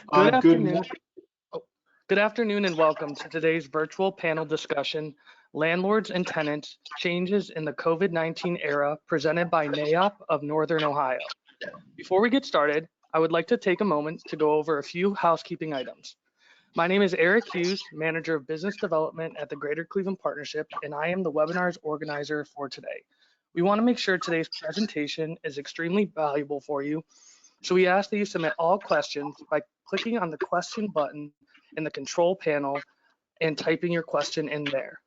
Good Good afternoon. Good afternoon and welcome to today's virtual panel discussion, Landlords and Tenants, Changes in the COVID-19 Era, presented by NAIOP of Northern Ohio. Before we get started, I would like to take a moment to go over a few housekeeping items. My name is Eric Hughes, Manager of Business Development at the Greater Cleveland Partnership, and I am the webinar's organizer for today. We want to make sure today's presentation is extremely valuable for you, so we ask that you submit all questions by clicking on the question button in the control panel and typing your question in there.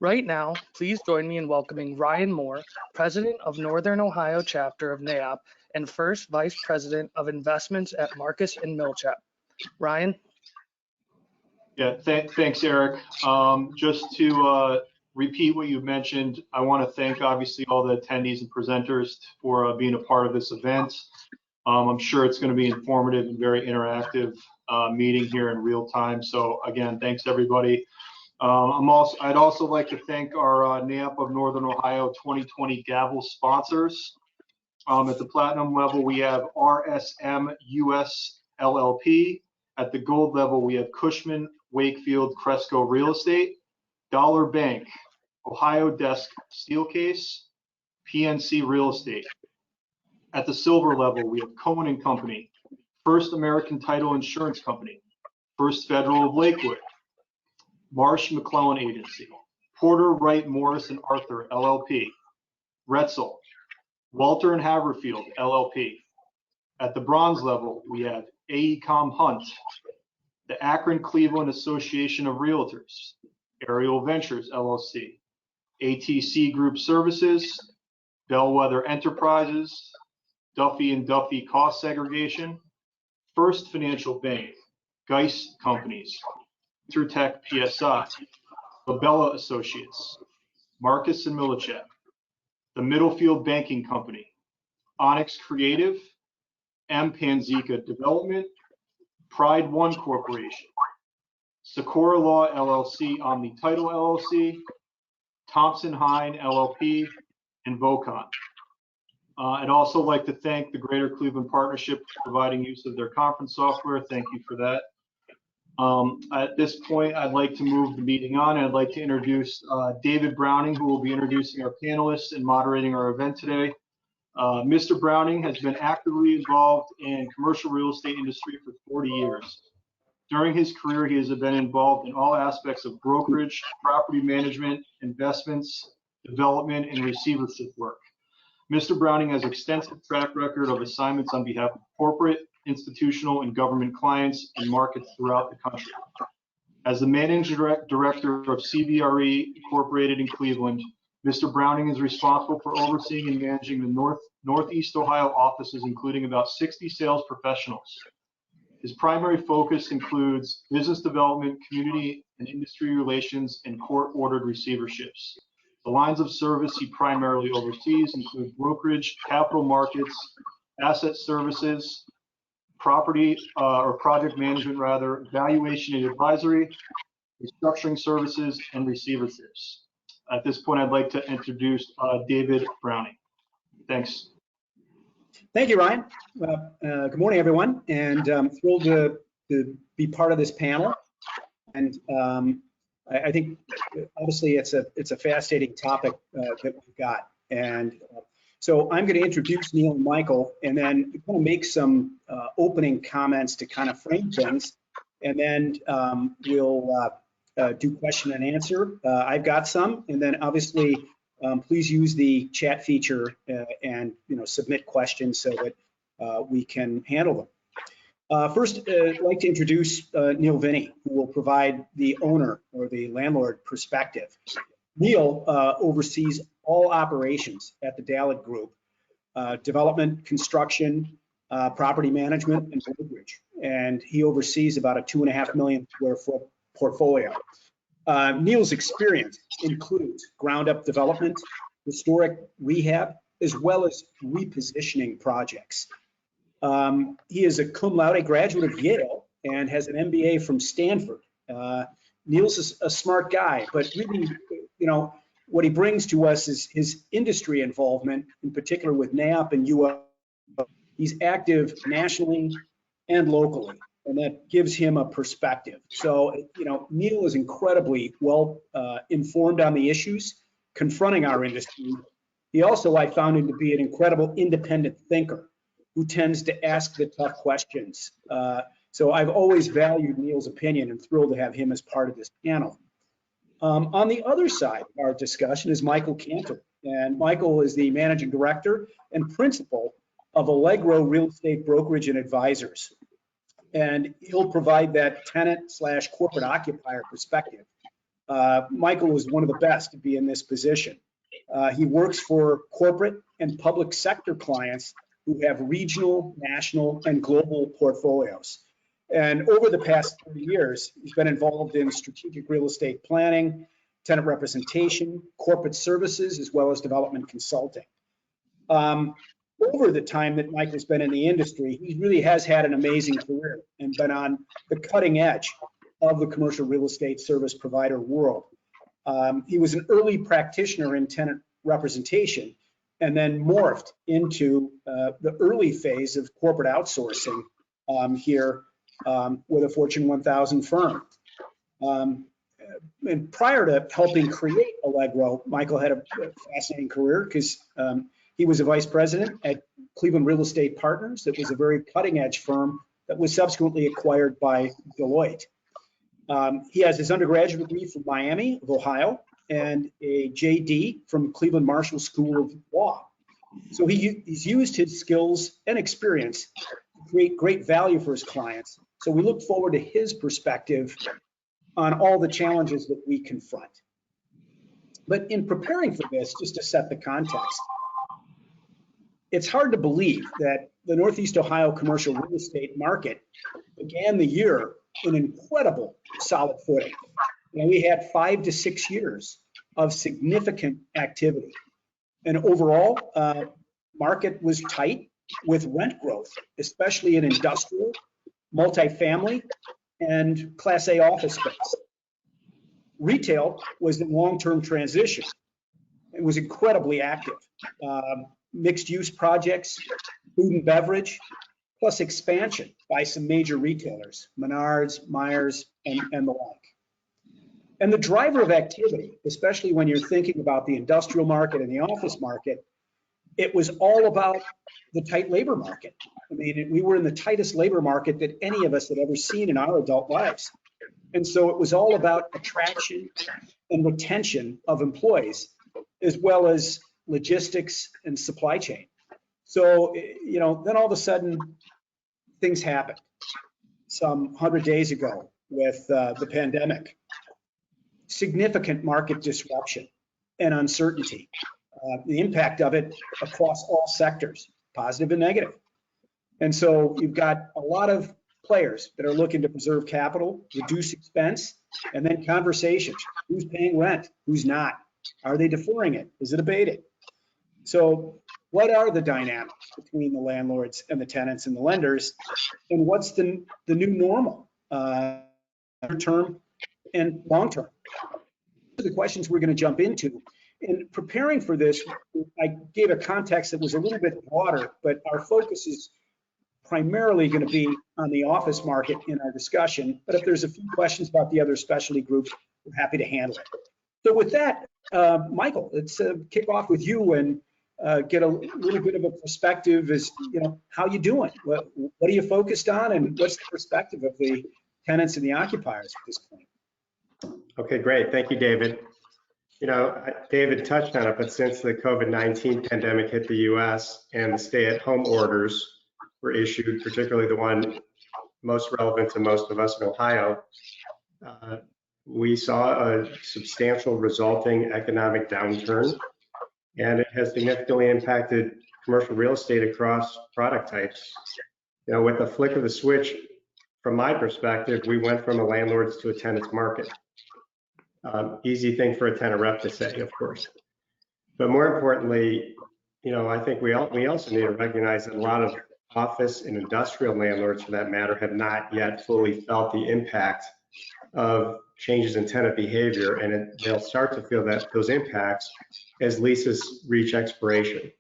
Right now, please join me in welcoming Ryan Moore, President of Northern Ohio Chapter of NAIOP and First Vice President of Investments at Marcus & Millichap. Ryan? Yeah, thanks, Eric. Just to repeat what you mentioned, I want to thank obviously all the attendees and presenters for being a part of this event. I'm sure it's going to be informative and very interactive meeting here in real time. So again, thanks everybody. I'd also like to thank our NAIOP of Northern Ohio 2020 Gavel sponsors. At the platinum level, we have RSM US LLP. At the gold level, we have Cushman, Wakefield, Cresco Real Estate, Dollar Bank, Ohio Desk Steelcase, PNC Real Estate. At the silver level, we have Cohen & Company, First American Title Insurance Company, First Federal of Lakewood, Marsh McClellan Agency, Porter, Wright, Morris & Arthur, LLP, Retzel, Walter & Haverfield, LLP. At the bronze level, we have AECOM Hunt, the Akron Cleveland Association of Realtors, Ariel Ventures, LLC, ATC Group Services, Bellwether Enterprises, Duffy & Duffy Cost Segregation, First Financial Bank, Geist Companies, Intertech PSI, Labella Associates, Marcus & Millichap, the Middlefield Banking Company, Onyx Creative, M. Panzica Development, Pride One Corporation, Socorro Law LLC, Omni Title LLC, Thompson Hine LLP, and Vocon. I'd also like to thank the Greater Cleveland Partnership for providing use of their conference software. Thank you for that. At this point, I'd like to move the meeting on. I'd like to introduce David Browning, who will be introducing our panelists and moderating our event today. Mr. Browning has been actively involved in commercial real estate industry for 40 years. During his career, he has been involved in all aspects of brokerage, property management, investments, development, and receivership work. Mr. Browning has extensive track record of assignments on behalf of corporate, institutional, and government clients and markets throughout the country. As the managing director of CBRE Incorporated in Cleveland, Mr. Browning is responsible for overseeing and managing the Northeast Ohio offices, including about 60 sales professionals. His primary focus includes business development, community and industry relations, and court-ordered receiverships. The lines of service he primarily oversees include brokerage, capital markets, asset services, property or project management rather, valuation and advisory, restructuring services, and receiverships. At this point, I'd like to introduce David Browning. Thanks. Thank you, Ryan. Good morning, everyone, and I'm thrilled to be part of this panel. And I think obviously it's a fascinating topic that we've got. And so I'm going to introduce Neil and Michael, and then kind of make some opening comments to kind of frame things, and then we'll do question and answer. I've got some, and then obviously please use the chat feature and submit questions so that we can handle them. First, I'd like to introduce Neil Viny, who will provide the owner or the landlord perspective. Neil oversees all operations at the Dalad Group, development, construction, property management, and brokerage. And he oversees about a 2.5 million square foot portfolio. Neil's experience includes ground-up development, historic rehab, as well as repositioning projects. He is a cum laude graduate of Yale and has an MBA from Stanford. Neil's a smart guy, but really, what he brings to us is his industry involvement, in particular with NAIOP and UO. He's active nationally and locally. and that gives him a perspective. So, Neil is incredibly well informed on the issues confronting our industry. He also, I found him to be an incredible independent thinker who tends to ask the tough questions. So I've always valued Neil's opinion and thrilled to have him as part of this panel. On the other side of our discussion is Michael Cantor. And Michael is the managing director and principal of Allegro Real Estate Brokerage and Advisors. And he'll provide that tenant/corporate occupier perspective. Michael is one of the best to be in this position. He works for corporate and public sector clients who have regional, national, and global portfolios. And over the past 30 years, he's been involved in strategic real estate planning, tenant representation, corporate services, as well as development consulting. Over the time that Michael's been in the industry, he really has had an amazing career and been on the cutting edge of the commercial real estate service provider world. He was an early practitioner in tenant representation and then morphed into the early phase of corporate outsourcing here with a Fortune 1000 firm. And prior to helping create Allegro, Michael had a fascinating career because he was a vice president at Cleveland Real Estate Partners. That was a very cutting edge firm that was subsequently acquired by Deloitte. He has his undergraduate degree from Miami of Ohio and a JD from Cleveland Marshall School of Law. So he's used his skills and experience to create great value for his clients. So we look forward to his perspective on all the challenges that we confront. But in preparing for this, just to set the context, it's hard to believe that the Northeast Ohio commercial real estate market began the year in incredible solid footing. We had 5 to 6 years of significant activity. And overall, market was tight with rent growth, especially in industrial, multifamily, and Class A office space. Retail was in long-term transition. It was incredibly active. Mixed use projects, food and beverage, plus expansion by some major retailers, Menards, Myers, and the like. And the driver of activity, especially when you're thinking about the industrial market and the office market, it was all about the tight labor market. I mean, we were in the tightest labor market that any of us had ever seen in our adult lives. And so it was all about attraction and retention of employees, as well as logistics and supply chain. So, then all of a sudden things happened some 100 days ago with the pandemic. Significant market disruption and uncertainty. The impact of it across all sectors, positive and negative. And so you've got a lot of players that are looking to preserve capital, reduce expense, and then conversations. Who's paying rent? Who's not? Are they deferring it? Is it abated? So what are the dynamics between the landlords and the tenants and the lenders? And what's the new normal, term and long term? These are the questions we're going to jump into. In preparing for this, I gave a context that was a little bit broader, but our focus is primarily going to be on the office market in our discussion. But if there's a few questions about the other specialty groups, we're happy to handle it. So with that, Michael, let's kick off with you and get a little bit of a perspective as, how you doing? What are you focused on, and what's the perspective of the tenants and the occupiers at this point? Okay, great. Thank you, David. David touched on it, but since the COVID-19 pandemic hit the US and the stay-at-home orders were issued, particularly the one most relevant to most of us in Ohio, we saw a substantial resulting economic downturn, and it has significantly impacted commercial real estate across product types. With the flick of the switch, from my perspective, we went from a landlords to a tenants market. Easy thing for a tenant rep to say, of course. But more importantly, I think we also need to recognize that a lot of office and industrial landlords, for that matter, have not yet fully felt the impact of changes in tenant behavior, and they'll start to feel those impacts as leases reach expiration.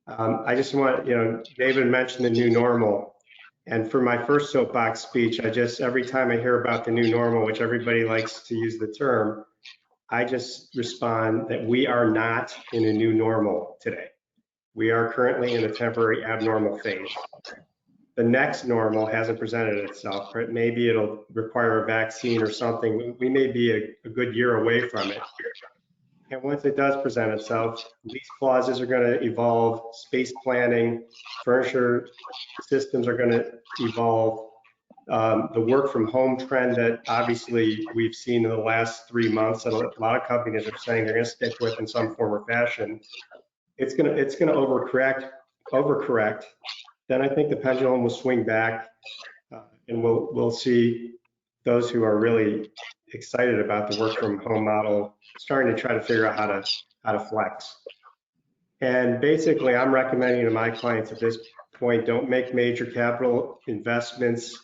I just want, David mentioned the new normal. And for my first soapbox speech, every time I hear about the new normal, which everybody likes to use the term, I just respond that we are not in a new normal today. We are currently in a temporary abnormal phase. The next normal hasn't presented itself. Right? Maybe it'll require a vaccine or something. We may be a good year away from it. And once it does present itself, lease clauses are going to evolve, space planning, furniture systems are going to evolve. The work from home trend that obviously we've seen in the last 3 months that a lot of companies are saying they're going to stick with in some form or fashion, it's going to overcorrect. Then I think the pendulum will swing back, and we'll see those who are really excited about the work from home model starting to try to figure out how to flex. And basically, I'm recommending to my clients at this point, don't make major capital investments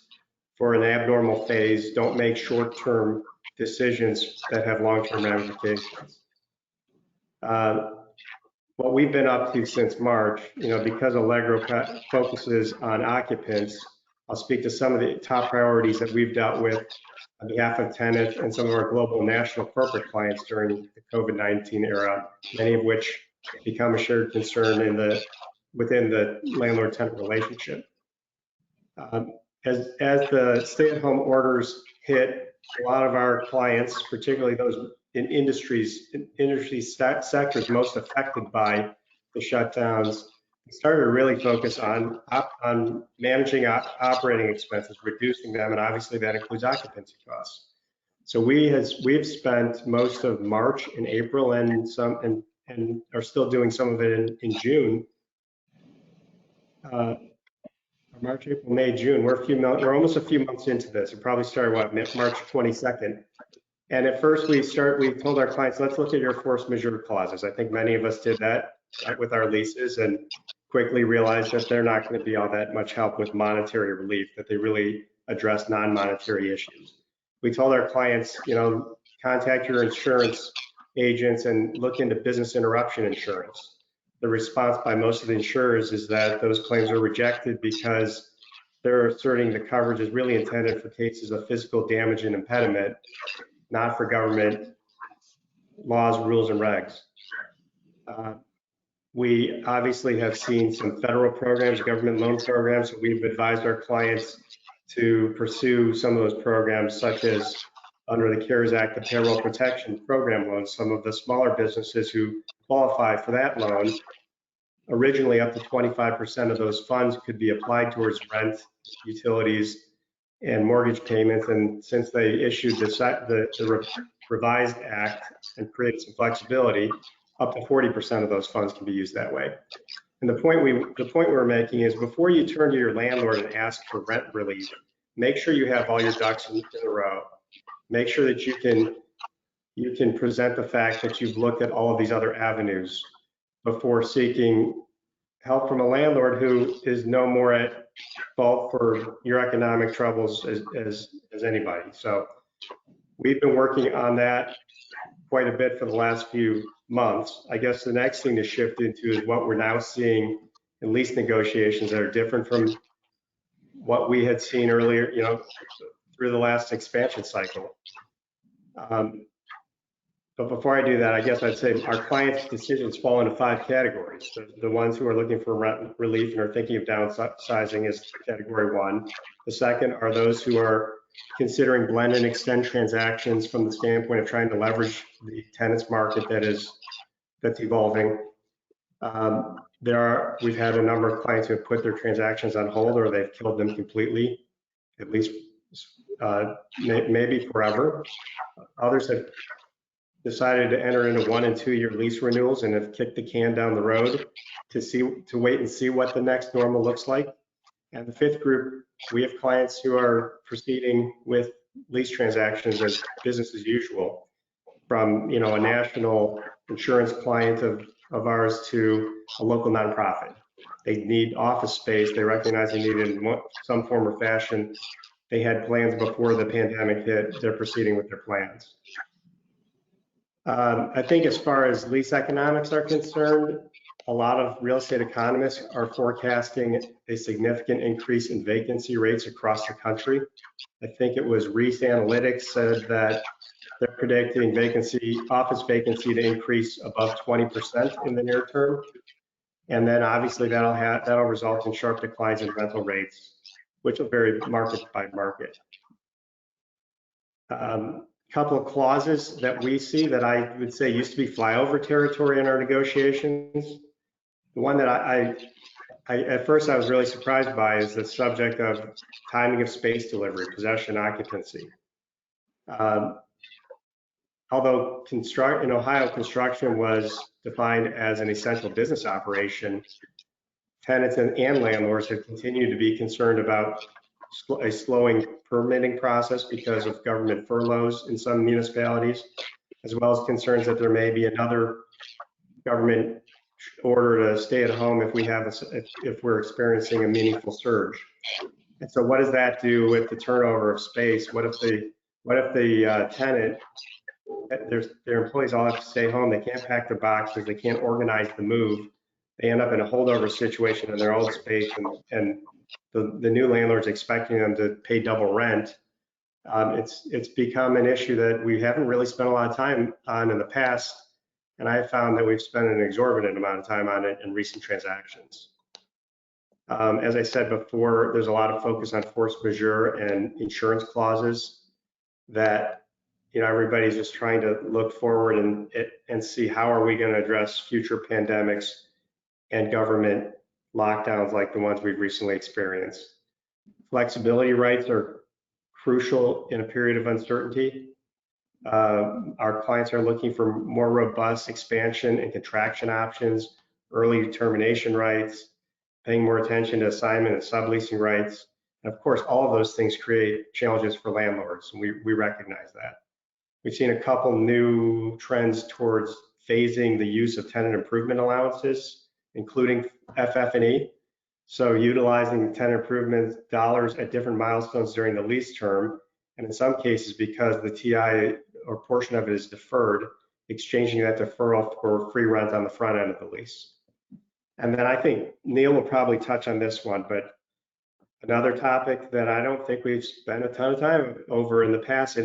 for an abnormal phase. Don't make short-term decisions that have long-term ramifications. What we've been up to since March, because Allegro focuses on occupants, I'll speak to some of the top priorities that we've dealt with on behalf of Tenant and some of our global national corporate clients during the COVID-19 era, many of which become a shared concern within the landlord-tenant relationship. As the stay-at-home orders hit, a lot of our clients, particularly those in industry sectors most affected by the shutdowns, started to really focus on managing operating expenses, reducing them, and obviously that includes occupancy costs. So we've spent most of March and April and are still doing some of it in June. March, April, May, June. We're almost a few months into this. It probably started March 22nd. And at first we told our clients, let's look at your force majeure clauses. I think many of us did that with our leases and quickly realized that they're not going to be all that much help with monetary relief, that they really address non-monetary issues. We told our clients, contact your insurance agents and look into business interruption insurance. The response by most of the insurers is that those claims are rejected because they're asserting the coverage is really intended for cases of physical damage and impediment, not for government laws, rules, and regs. We obviously have seen some federal programs, government loan programs. So we've advised our clients to pursue some of those programs, such as under the CARES Act, the Payroll Protection Program loans. Some of the smaller businesses who qualify for that loan, originally up to 25% of those funds could be applied towards rent, utilities, and mortgage payments. And since they issued the revised act and created some flexibility, up to 40% of those funds can be used that way. And the point we're making is before you turn to your landlord and ask for rent relief, make sure you have all your ducks in a row. Make sure that you can present the fact that you've looked at all of these other avenues before seeking help from a landlord who is no more at fault for your economic troubles as anybody. So we've been working on that quite a bit for the last few months. I guess the next thing to shift into is what we're now seeing in lease negotiations that are different from what we had seen earlier, through the last expansion cycle. But before I do that, I guess I'd say our clients' decisions fall into 5 categories. The ones who are looking for rent relief and are thinking of downsizing is category 1. The second are those who are considering blend and extend transactions from the standpoint of trying to leverage the tenants market that's evolving. We've had a number of clients who have put their transactions on hold or they've killed them completely, at least maybe forever. Others have decided to enter into 1- and 2-year lease renewals and have kicked the can down the road to wait and see what the next normal looks like. And the 5th group, we have clients who are proceeding with lease transactions as business as usual, from a national insurance client of ours to a local nonprofit. They need office space. They recognize they need it in some form or fashion. They had plans before the pandemic hit. They're proceeding with their plans. I think as far as lease economics are concerned, a lot of real estate economists are forecasting a significant increase in vacancy rates across the country. I think it was Reese Analytics said that they're predicting office vacancy to increase above 20% in the near term. And then obviously that'll result in sharp declines in rental rates, which will vary market by market. Couple of clauses that we see that I would say used to be flyover territory in our negotiations. The one that I at first I was really surprised by is the subject of timing of space delivery, possession, occupancy. Although in Ohio, construction was defined as an essential business operation, tenants and landlords have continued to be concerned about a slowing permitting process because of government furloughs in some municipalities, as well as concerns that there may be another government order to stay at home if we're experiencing a meaningful surge. And so what does that do with the turnover of space? What if the tenant, their employees all have to stay home, they can't pack their boxes, they can't organize the move, they end up in a holdover situation in their old space, and the new landlord's expecting them to pay double rent. It's become an issue that we haven't really spent a lot of time on in the past, and I found that we've spent an exorbitant amount of time on it in recent transactions. As I said before, there's a lot of focus on force majeure and insurance clauses that everybody's just trying to look forward and see how are we going to address future pandemics and government lockdowns like the ones we've recently experienced. Flexibility rights are crucial in a period of uncertainty. Our clients are looking for more robust expansion and contraction options, early termination rights, paying more attention to assignment and subleasing rights. And of course, all of those things create challenges for landlords, and we recognize that. We've seen a couple new trends towards phasing the use of tenant improvement allowances, including FF&E. So utilizing tenant improvement dollars at different milestones during the lease term, and in some cases, because the TI or portion of it is deferred, exchanging that deferral for free rent on the front end of the lease. And then I think Neil will probably touch on this one, but another topic that I don't think we've spent a ton of time over in the past,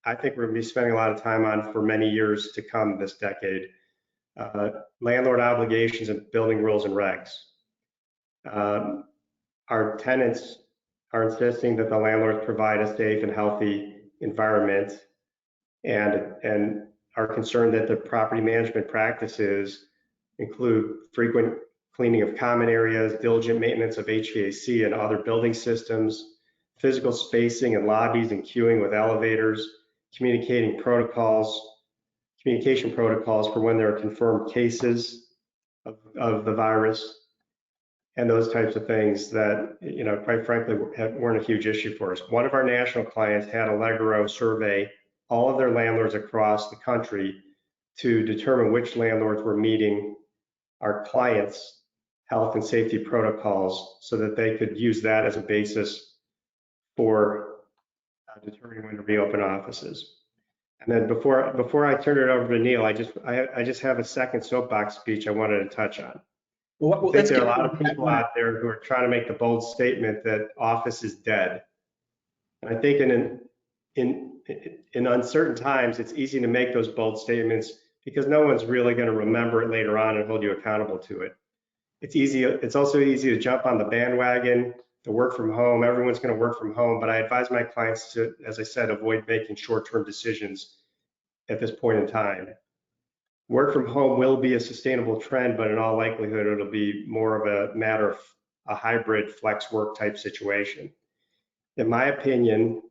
I think we're going to be spending a lot of time on for many years to come this decade. Landlord obligations and building rules and regs. Our tenants are insisting that the landlords provide a safe and healthy environment, and are concerned that the property management practices include frequent cleaning of common areas, diligent maintenance of HVAC and other building systems, physical spacing in lobbies and queuing with elevators, communication protocols for when there are confirmed cases of the virus, and those types of things that, quite frankly, weren't a huge issue for us. One of our national clients had Allegro survey all of their landlords across the country to determine which landlords were meeting our clients' health and safety protocols so that they could use that as a basis for determining when to reopen offices. And then before I turn it over to Neil, I just have a second soapbox speech I wanted to touch on. I think there are a lot of people out there who are trying to make the bold statement that office is dead. And I think in uncertain times, it's easy to make those bold statements because no one's really going to remember it later on and hold you accountable to it. It's also easy to jump on the bandwagon, to work from home. Everyone's going to work from home, but I advise my clients to, as I said, avoid making short-term decisions at this point in time. Work from home will be a sustainable trend, but in all likelihood, it'll be more of a matter of a hybrid flex work type situation. In my opinion,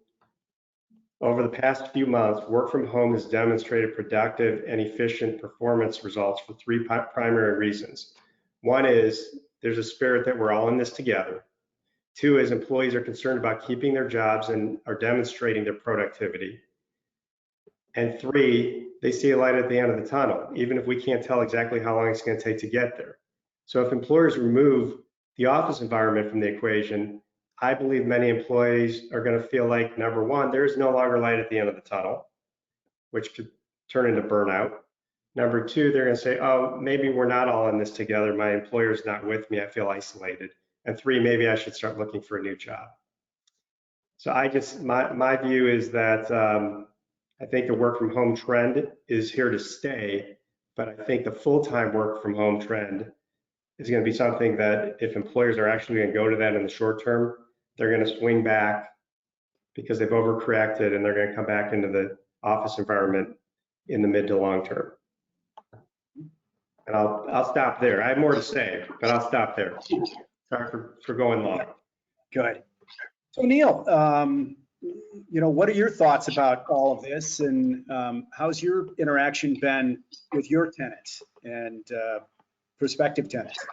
over the past few months, work from home has demonstrated productive and efficient performance results for three primary reasons. One is there's a spirit that we're all in this together. Two is employees are concerned about keeping their jobs and are demonstrating their productivity. And three, they see a light at the end of the tunnel, even if we can't tell exactly how long it's going to take to get there. So if employers remove the office environment from the equation, I believe many employees are going to feel like, number one, there's no longer light at the end of the tunnel, which could turn into burnout. Number two, they're going to say, oh, maybe we're not all in this together. My employer's not with me. I feel isolated. And three, maybe I should start looking for a new job. So my view is that I think the work from home trend is here to stay, but I think the full-time work from home trend is going to be something that if employers are actually going to go to that in the short term, they're going to swing back because they've overcorrected and they're going to come back into the office environment in the mid to long term. And I'll stop there. I have more to say, but I'll stop there. Sorry for going long. Good. So Neil, what are your thoughts about all of this, and how's your interaction been with your tenants and prospective tenants?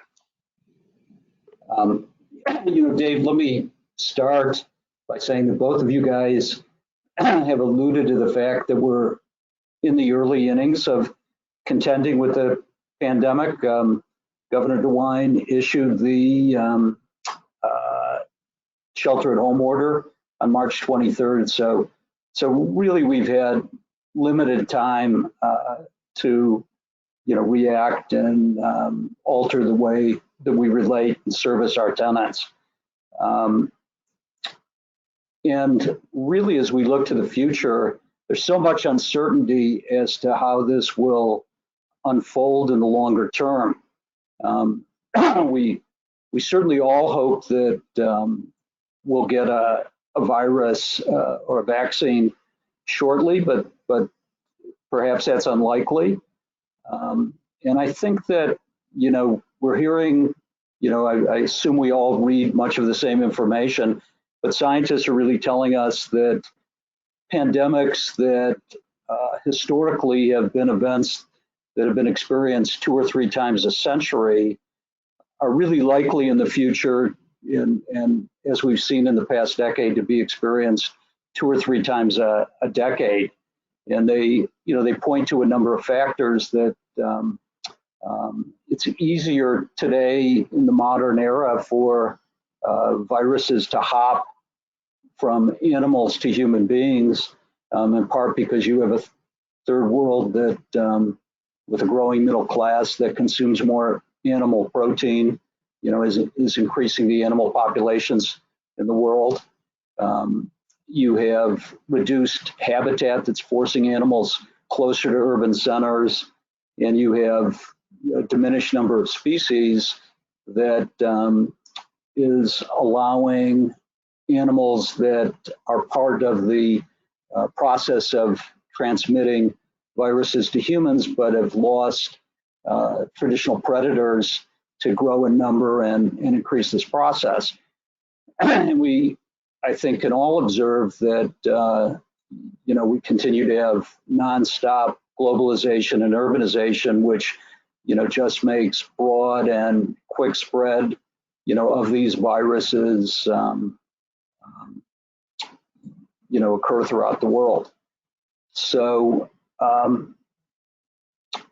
Dave, let me start by saying that both of you guys have alluded to the fact that we're in the early innings of contending with the pandemic. Governor DeWine issued the shelter-at-home order on March 23rd. So really, we've had limited time to react and alter the way that we relate and service our tenants. And really, as we look to the future, there's so much uncertainty as to how this will unfold in the longer term. We certainly all hope that we'll get a virus or a vaccine shortly, but perhaps that's unlikely. And I think that, we're hearing, I assume we all read much of the same information, but scientists are really telling us that pandemics that historically have been events that have been experienced 2 or 3 times a century are really likely in the future, and as we've seen in the past decade, to be experienced 2 or 3 times a decade. And they point to a number of factors that it's easier today in the modern era for viruses to hop from animals to human beings, in part because you have a third world that, with a growing middle class that consumes more animal protein, is increasing the animal populations in the world. You have reduced habitat that's forcing animals closer to urban centers, and you have a diminished number of species that is allowing animals that are part of the process of transmitting viruses to humans, but have lost traditional predators to grow in number and increase this process. And we, I think, can all observe that, we continue to have nonstop globalization and urbanization, which, just makes broad and quick spread, of these viruses, occur throughout the world. So,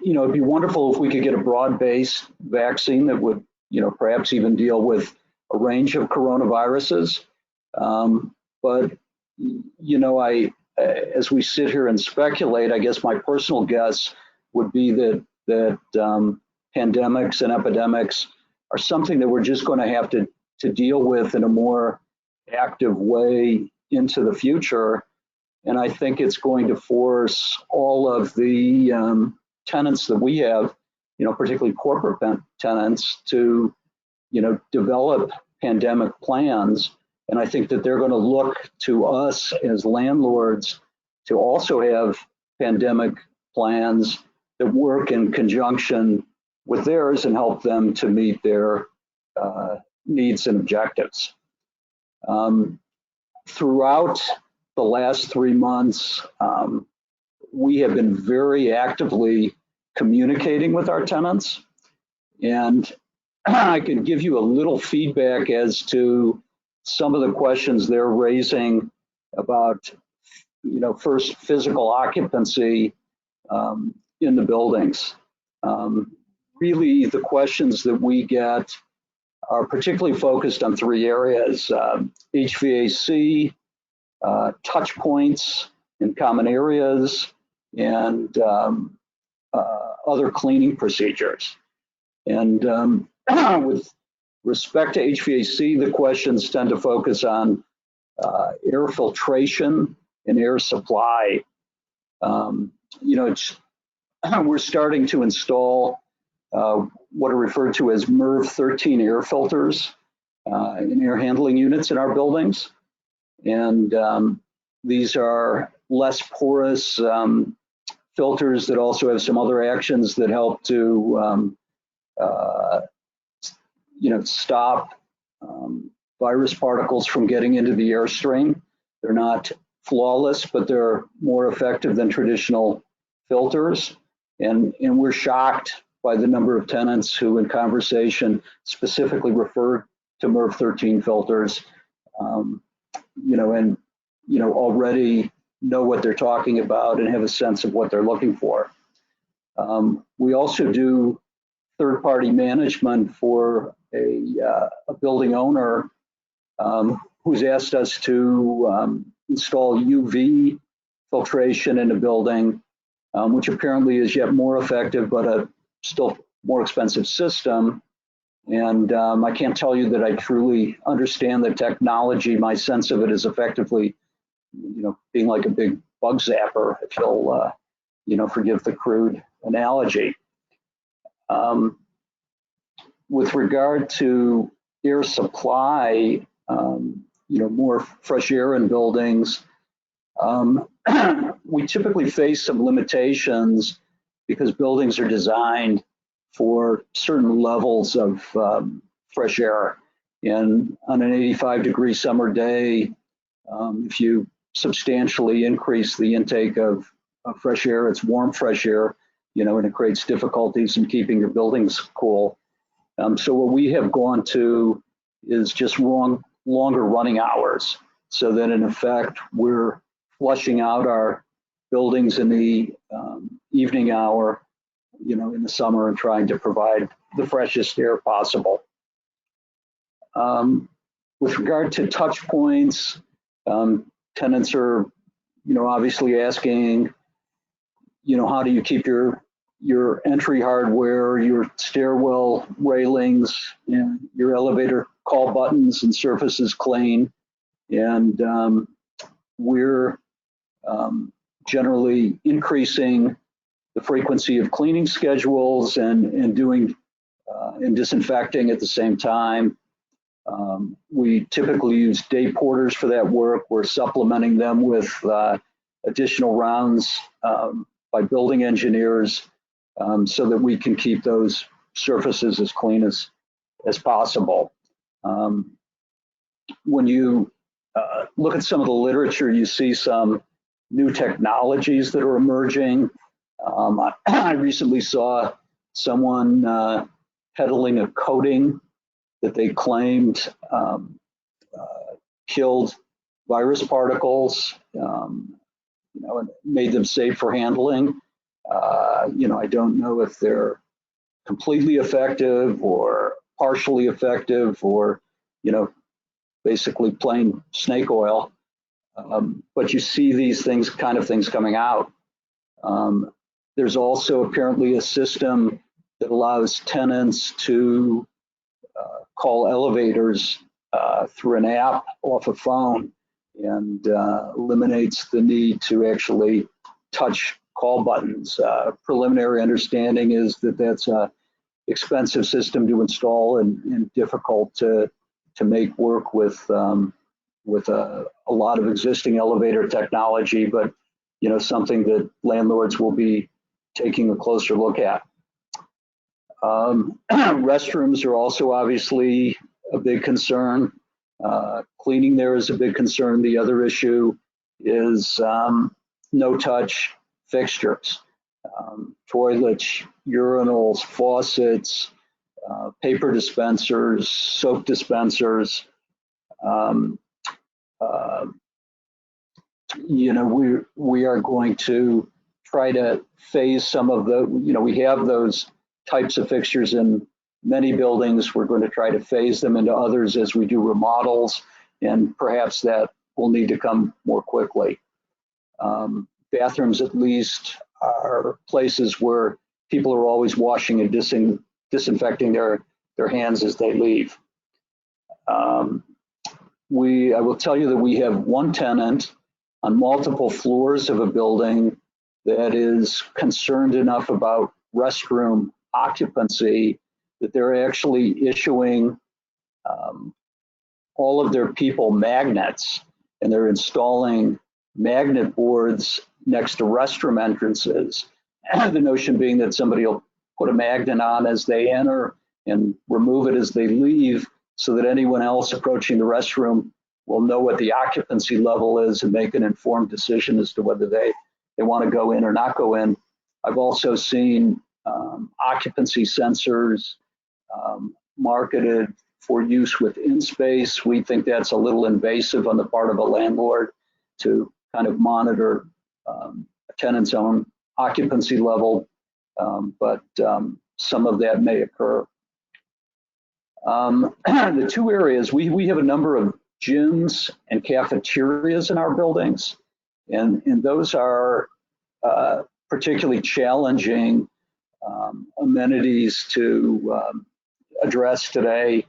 it'd be wonderful if we could get a broad-based vaccine that would, perhaps even deal with a range of coronaviruses. But, as we sit here and speculate, I guess my personal guess would be that pandemics and epidemics are something that we're just going to have to deal with in a more active way into the future. And I think it's going to force all of the tenants that we have, particularly corporate tenants, to, develop pandemic plans. And I think that they're going to look to us as landlords to also have pandemic plans that work in conjunction with theirs and help them to meet their needs and objectives. Throughout the last 3 months, we have been very actively communicating with our tenants, and I can give you a little feedback as to some of the questions they're raising about, first, physical occupancy in the buildings. Really, the questions that we get are particularly focused on 3 areas: HVAC, touch points in common areas, and other cleaning procedures. And with respect to HVAC, the questions tend to focus on air filtration and air supply. We're starting to install what are referred to as MERV 13 air filters in air handling units in our buildings. And these are less porous filters that also have some other actions that help to stop virus particles from getting into the airstream. They're not flawless, but they're more effective than traditional filters. And we're shocked by the number of tenants who in conversation specifically refer to MERV 13 filters, already know what they're talking about and have a sense of what they're looking for. We also do third-party management for a building owner who's asked us to install UV filtration in a building, which apparently is yet more effective, but a still more expensive system. And I can't tell you that I truly understand the technology. My sense of it is effectively, being like a big bug zapper, if you'll, forgive the crude analogy. With regard to air supply, more fresh air in buildings, we typically face some limitations because buildings are designed for certain levels of fresh air. And on an 85-degree summer day, if you substantially increase the intake of fresh air, it's warm fresh air, and it creates difficulties in keeping your buildings cool. So what we have gone to is just longer running hours, so that in effect, we're flushing out our buildings in the evening hour, in the summer, and trying to provide the freshest air possible. With regard to touch points, tenants are, obviously asking, how do you keep your entry hardware, your stairwell railings, and your elevator call buttons and surfaces clean? And we're generally increasing the frequency of cleaning schedules and doing and disinfecting at the same time. We typically use day porters for that work. We're supplementing them with additional rounds by building engineers so that we can keep those surfaces as clean as possible. When you look at some of the literature, you see some new technologies that are emerging. I recently saw someone peddling a coating that they claimed killed virus particles, and made them safe for handling. I don't know if they're completely effective or partially effective or, basically plain snake oil. But you see these things coming out. There's also apparently a system that allows tenants to call elevators through an app off a phone, and eliminates the need to actually touch call buttons. Preliminary understanding is that that's a expensive system to install and difficult to make work with a lot of existing elevator technology, but something that landlords will be taking a closer look at. Restrooms are also obviously a big concern. Cleaning there is a big concern. The other issue is no-touch fixtures, toilets, urinals, faucets, paper dispensers, soap dispensers. We are going to try to phase some of the, we have those types of fixtures in many buildings. We're going to try to phase them into others as we do remodels, and perhaps that will need to come more quickly. Bathrooms, at least, are places where people are always washing and disinfecting their hands as they leave. I will tell you that we have one tenant on multiple floors of a building that is concerned enough about restroom occupancy that they're actually issuing all of their people magnets, and they're installing magnet boards next to restroom entrances. The notion being that somebody will put a magnet on as they enter and remove it as they leave, so that anyone else approaching the restroom will know what the occupancy level is and make an informed decision as to whether they want to go in or not go in. I've also seen occupancy sensors marketed for use within space. We think that's a little invasive on the part of a landlord to kind of monitor a tenant's own occupancy level, but some of that may occur. The two areas, we have a number of gyms and cafeterias in our buildings, and those are particularly challenging amenities to address today.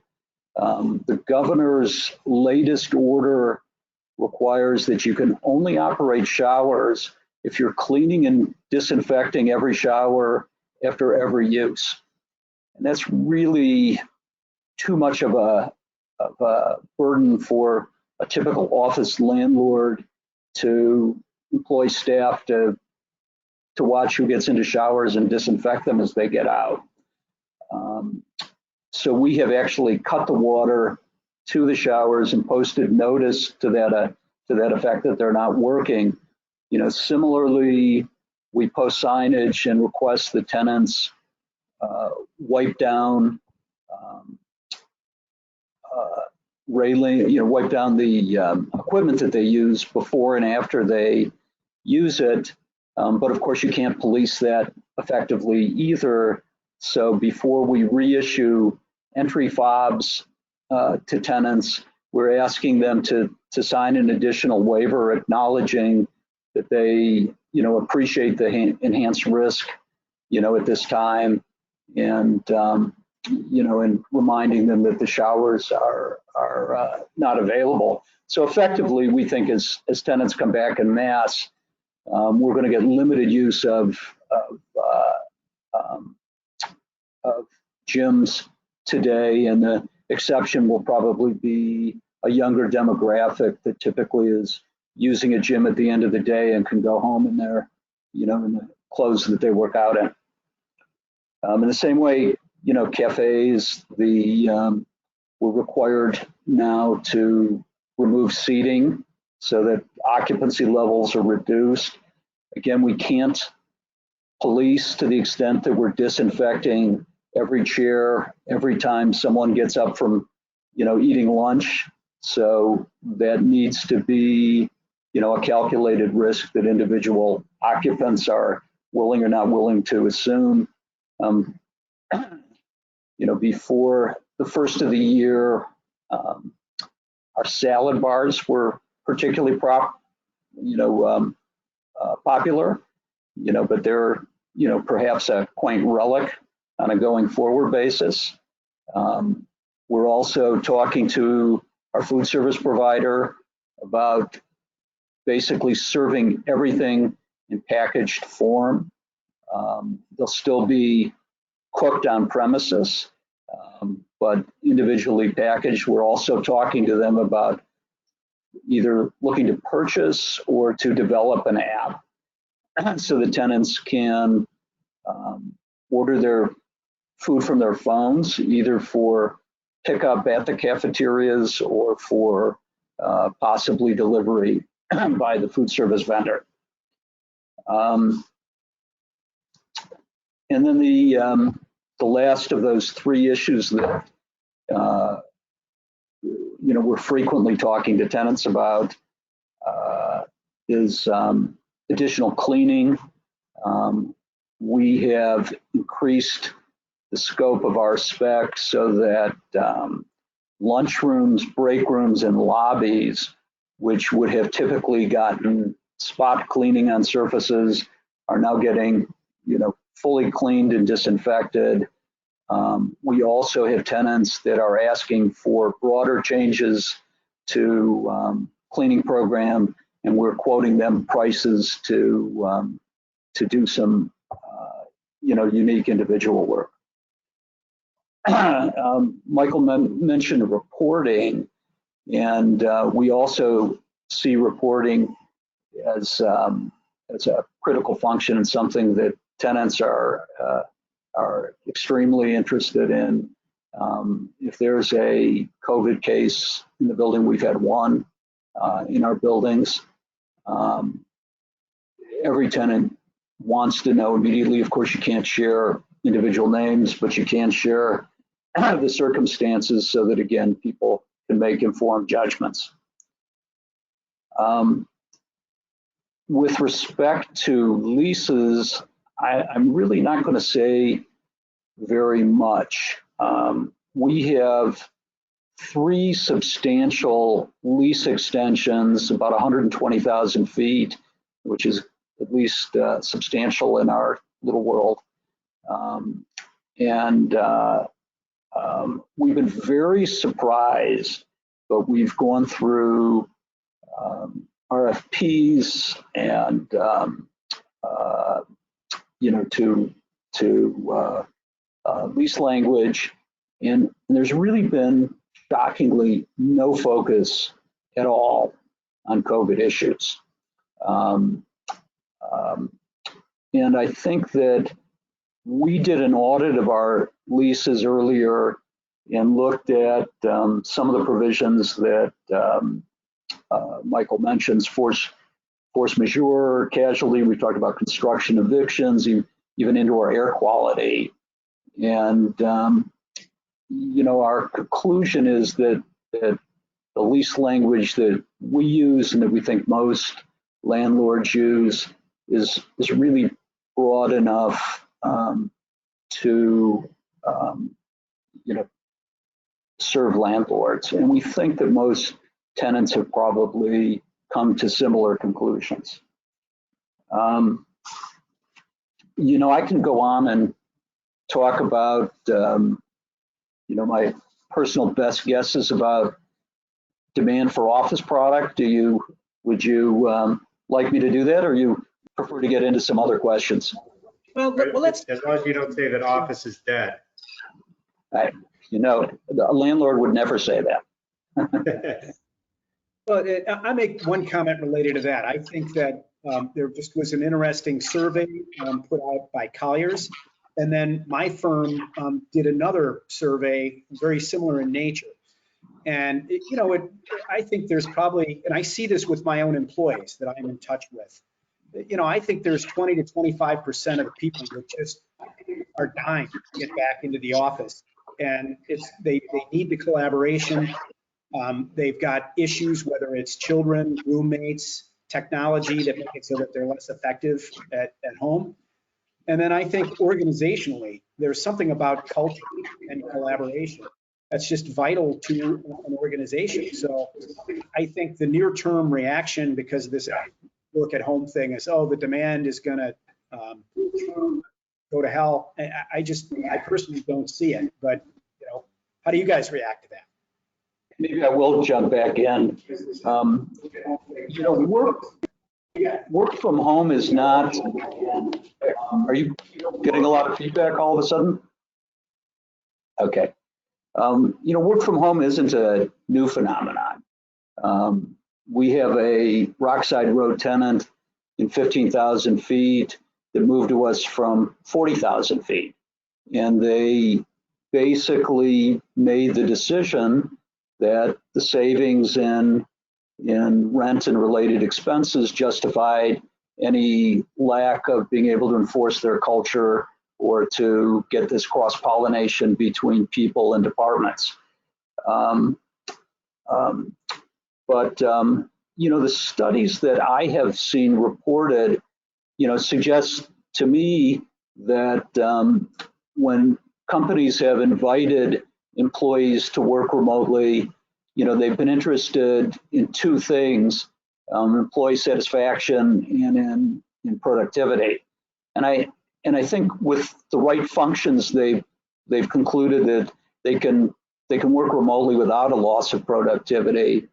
The governor's latest order requires that you can only operate showers if you're cleaning and disinfecting every shower after every use. And that's really too much of a burden for a typical office landlord to employ staff to watch who gets into showers and disinfect them as they get out. So we have actually cut the water to the showers and posted notice to that effect that they're not working. You know, similarly, we post signage and request the tenants wipe down railing, wipe down the equipment that they use before and after they use it. But of course, you can't police that effectively either. So before we reissue entry fobs to tenants, we're asking them to sign an additional waiver acknowledging that they, appreciate the enhanced risk, at this time, and and reminding them that the showers are not available. So effectively, we think as tenants come back en masse, we're going to get limited use of gyms today, and the exception will probably be a younger demographic that typically is using a gym at the end of the day and can go home in their, in the clothes that they work out in. In the same way, cafes, we're required now to remove seating so that occupancy levels are reduced. Again, we can't police to the extent that we're disinfecting every chair every time someone gets up from, eating lunch. So that needs to be, a calculated risk that individual occupants are willing or not willing to assume. Before the first of the year, our salad bars were particularly popular, but they're, perhaps a quaint relic on a going forward basis. We're also talking to our food service provider about basically serving everything in packaged form. They'll still be cooked on premises, but individually packaged. We're also talking to them about either looking to purchase or to develop an app so the tenants can order their food from their phones, either for pickup at the cafeterias or for possibly delivery by the food service vendor. And then the last of those three issues that we're frequently talking to tenants about is additional cleaning. We have increased the scope of our specs so that lunchrooms, break rooms, and lobbies, which would have typically gotten spot cleaning on surfaces, are now getting, fully cleaned and disinfected. We also have tenants that are asking for broader changes to cleaning program, and we're quoting them prices to do some unique individual work. Michael mentioned reporting, and we also see reporting as a critical function and something that tenants are extremely interested in. If there's a COVID case in the building, we've had one in our buildings. Every tenant wants to know immediately. Of course, you can't share individual names, but you can share the circumstances so that, again, people can make informed judgments. With respect to leases, I'm really not going to say very much. We have 3 substantial lease extensions, about 120,000 feet, which is at least substantial in our little world. We've been very surprised, but we've gone through RFPs and to lease language, and there's really been shockingly no focus at all on COVID issues. And I think that we did an audit of our leases earlier and looked at some of the provisions that Michael mentions, force majeure, casualty. We talked about construction, evictions, even indoor air quality. And our conclusion is that the lease language that we use and that we think most landlords use is really broad enough to serve landlords. And we think that most tenants have probably come to similar conclusions. I can go on and talk about my personal best guesses about demand for office product. Would you like me to do that, or you prefer to get into some other questions? Well, let's. As long as you don't say that office is dead. A landlord would never say that. Well, I make one comment related to that. I think that there just was an interesting survey put out by Colliers, and then my firm did another survey very similar in nature. And I think there's probably, and I see this with my own employees that I'm in touch with. I think there's 20 to 25% of the people that just are dying to get back into the office, and they need the collaboration. They've got issues, whether it's children, roommates, technology that make it so that they're less effective at home. And then I think organizationally, there's something about culture and collaboration that's just vital to an organization. So I think the near-term reaction, because of this work at home thing, is, oh, the demand is going to go to hell. I personally don't see it. But how do you guys react to that? Maybe I will jump back in. Work from home is not. Are you getting a lot of feedback all of a sudden? Okay. Work from home isn't a new phenomenon. We have a Rockside Road tenant in 15,000 feet that moved to us from 40,000 feet. And they basically made the decision that the savings in rent and related expenses justified any lack of being able to enforce their culture or to get this cross-pollination between people and departments. The studies that I have seen reported, suggest to me that when companies have invited employees to work remotely, they've been interested in 2 things, employee satisfaction and in productivity. And And I think with the right functions, they've concluded that they can work remotely without a loss of productivity.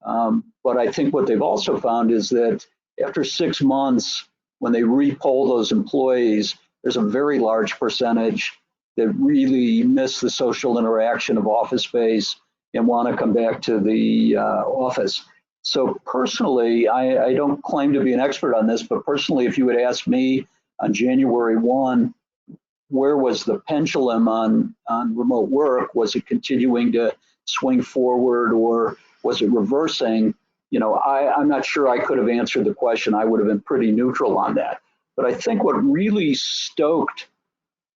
But I think what they've also found is that after 6 months, when they re-poll those employees, there's a very large percentage that really miss the social interaction of office space and want to come back to the office. So personally, I don't claim to be an expert on this, but personally, if you had asked me on January 1, where was the pendulum on remote work? Was it continuing to swing forward, or was it reversing? You know, I'm not sure I could have answered the question. I would have been pretty neutral on that. But I think what really stoked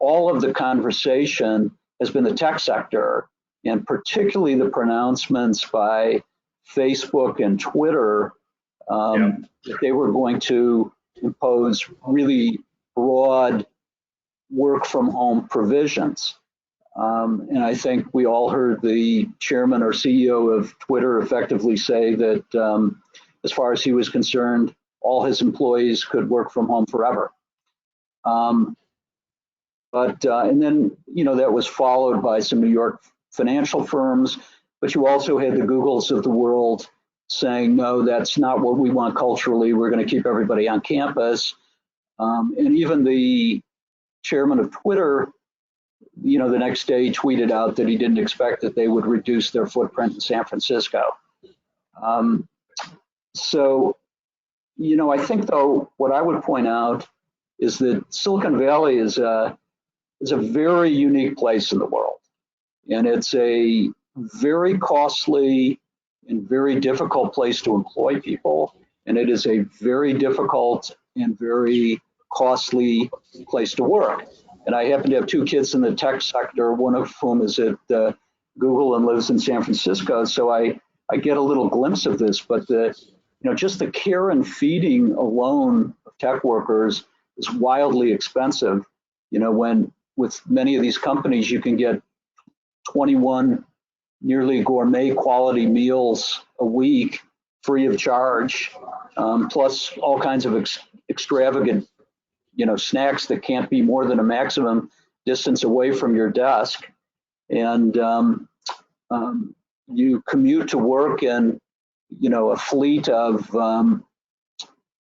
all of the conversation has been the tech sector, and particularly the pronouncements by Facebook and Twitter that they were going to impose really broad work from home provisions. And I think we all heard the chairman or CEO of Twitter effectively say that as far as he was concerned, all his employees could work from home forever. And then, you know, that was followed by some New York financial firms, but you also had the Googles of the world saying, no, that's not what we want culturally. We're going to keep everybody on campus. And even the chairman of Twitter, you know, the next day tweeted out that he didn't expect that they would reduce their footprint in San Francisco. So, you know, I think though, what I would point out is that Silicon Valley is a very unique place in the world. And it's a very costly and very difficult place to employ people. And it is a very difficult and very costly place to work. And I happen to have 2 kids in the tech sector, one of whom is at Google and lives in San Francisco. So I get a little glimpse of this, but just the care and feeding alone of tech workers is wildly expensive. You know, when with many of these companies, you can get 21 nearly gourmet quality meals a week free of charge, plus all kinds of extravagant, you know, snacks that can't be more than a maximum distance away from your desk. And you commute to work in, you know, a fleet of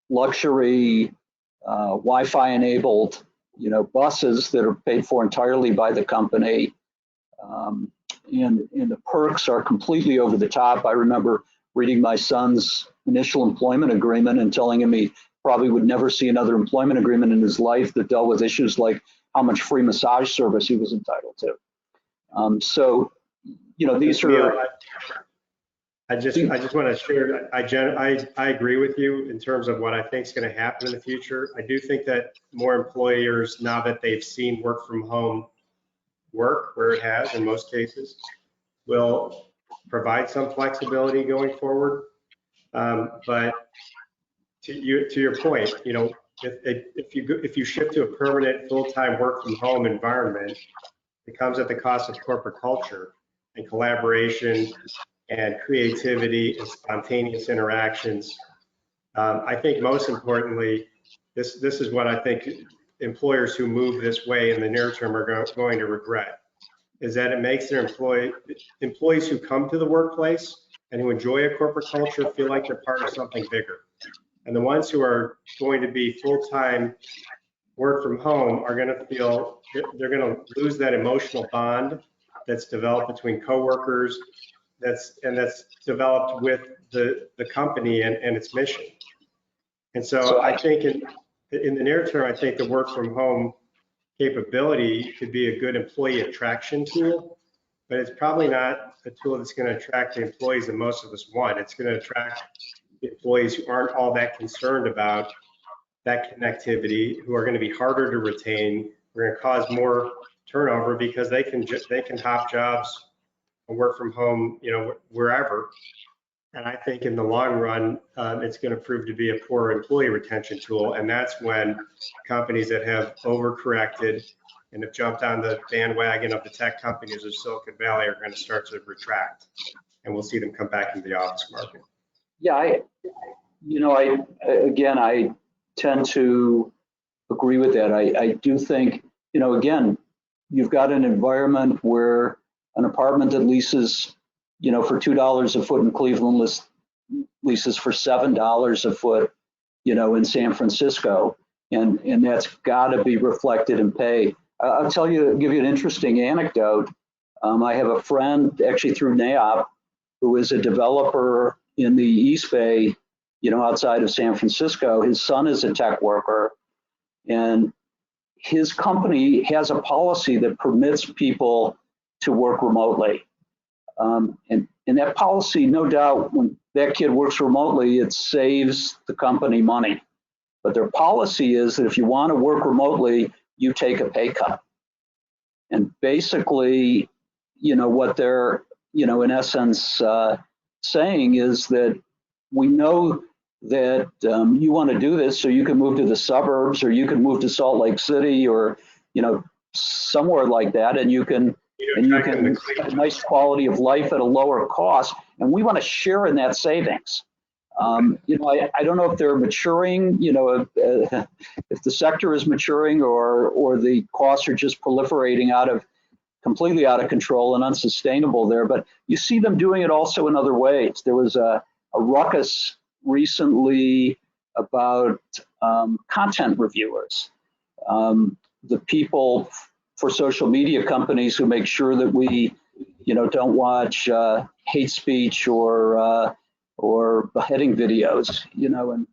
luxury Wi-Fi enabled, you know, buses that are paid for entirely by the company. And the perks are completely over the top. I remember reading my son's initial employment agreement and telling him he probably would never see another employment agreement in his life that dealt with issues like how much free massage service he was entitled to. So, you know, these are. I just want to share. I agree with you in terms of what I think is going to happen in the future. I do think that more employers, now that they've seen work from home work where it has in most cases, will provide some flexibility going forward. But to your point, you know, if you shift to a permanent full-time work from home environment, it comes at the cost of corporate culture and collaboration and creativity and spontaneous interactions. I think most importantly, this is what I think employers who move this way in the near term are going to regret, is that it makes their employees who come to the workplace and who enjoy a corporate culture feel like they're part of something bigger. And the ones who are going to be full-time work from home are going to feel they're going to lose that emotional bond that's developed between coworkers, that's developed with the company and its mission. And so I think in the near term, I think the work from home capability could be a good employee attraction tool, but it's probably not a tool that's going to attract the employees that most of us want. It's going to attract employees who aren't all that concerned about that connectivity, who are going to be harder to retain. We're going to cause more turnover because they can hop jobs and work from home, you know, wherever. And I think in the long run, it's going to prove to be a poor employee retention tool. And that's when companies that have overcorrected and have jumped on the bandwagon of the tech companies of Silicon Valley are going to start to retract. And we'll see them come back into the office market. Yeah, I tend to agree with that. I do think, again, you've got an environment where an apartment that leases, for $2 a foot in Cleveland leases for $7 a foot, in San Francisco, and that's got to be reflected in pay. I'll give you an interesting anecdote. I have a friend actually through NAIOP who is a developer in the East Bay, outside of San Francisco. His son is a tech worker, and his company has a policy that permits people to work remotely. And that policy, no doubt, when that kid works remotely, it saves the company money. But their policy is that if you want to work remotely, you take a pay cut. And basically, what they're, in essence, saying is that we know that you want to do this so you can move to the suburbs, or you can move to Salt Lake City, or somewhere like that, and you can have a nice quality of life at a lower cost, and we want to share in that savings. I don't know if they're maturing, if the sector is maturing, or the costs are just proliferating completely out of control and unsustainable there, but you see them doing it also in other ways. There was a ruckus recently about content reviewers, the people for social media companies who make sure that we, don't watch hate speech or beheading videos, and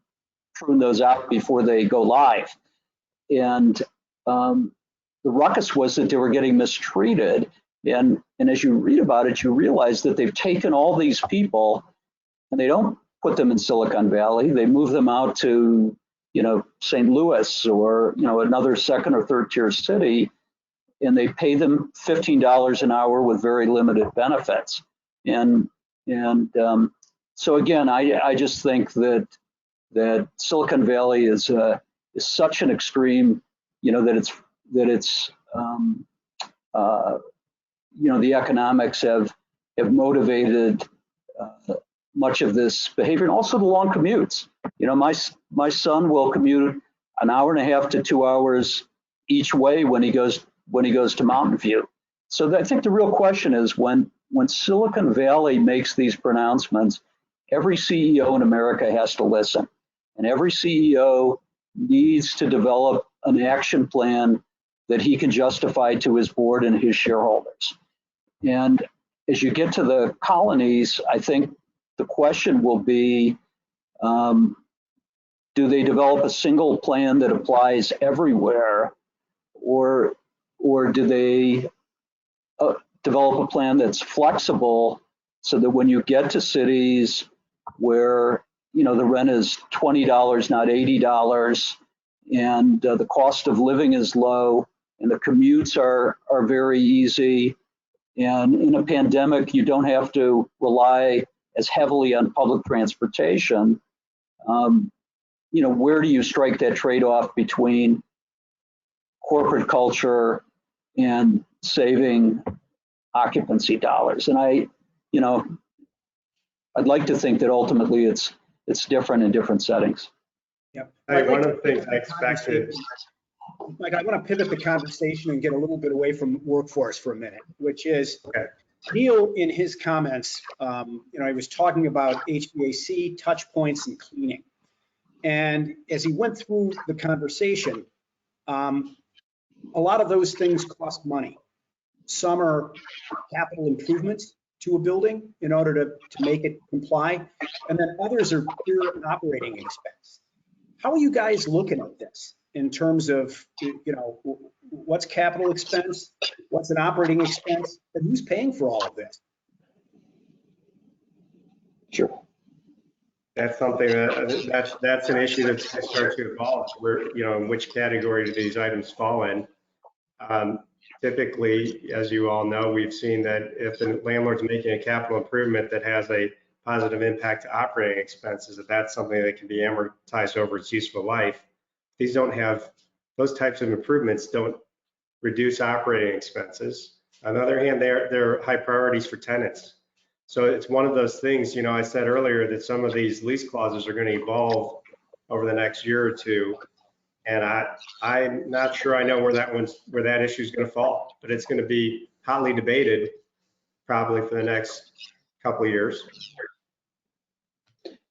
prune those out before they go live. And the ruckus was that they were getting mistreated. And as you read about it, you realize that they've taken all these people and they don't put them in Silicon Valley. They move them out to, St. Louis or, another second or third tier city, and they pay them $15 an hour with very limited benefits. And so again, I just think that Silicon Valley is such an extreme, that it's the economics have motivated much of this behavior, and also the long commutes. My son will commute an hour and a half to 2 hours each way when he goes to Mountain View. So I think the real question is when Silicon Valley makes these pronouncements, every CEO in America has to listen, and every CEO needs to develop an action plan that he can justify to his board and his shareholders. And as you get to the colonies, I think the question will be, do they develop a single plan that applies everywhere, or do they develop a plan that's flexible so that when you get to cities where the rent is $20, not $80, and the cost of living is low, and the commutes are very easy, and in a pandemic you don't have to rely as heavily on public transportation, where do you strike that trade-off between corporate culture and saving occupancy dollars? And I'd like to think that ultimately it's different in different settings. Yep. One of the things I expected. Mike, I want to pivot the conversation and get a little bit away from workforce for a minute, which is Neil in his comments, he was talking about HVAC, touch points, and cleaning. And as he went through the conversation, a lot of those things cost money. Some are capital improvements to a building in order to make it comply, and then others are pure operating expense. How are you guys looking at this in terms of, what's capital expense, what's an operating expense, and who's paying for all of this? Sure. That's something that's an issue that's going to start to evolve. Where, in which category do these items fall in? Typically, as you all know, we've seen that if the landlord's making a capital improvement that has a positive impact to operating expenses, that's something that can be amortized over its useful life. These those types of improvements don't reduce operating expenses. On the other hand, they're high priorities for tenants. So it's one of those things, I said earlier that some of these lease clauses are going to evolve over the next year or two. And I'm not sure I know where that issue is going to fall, but it's going to be hotly debated probably for the next couple of years.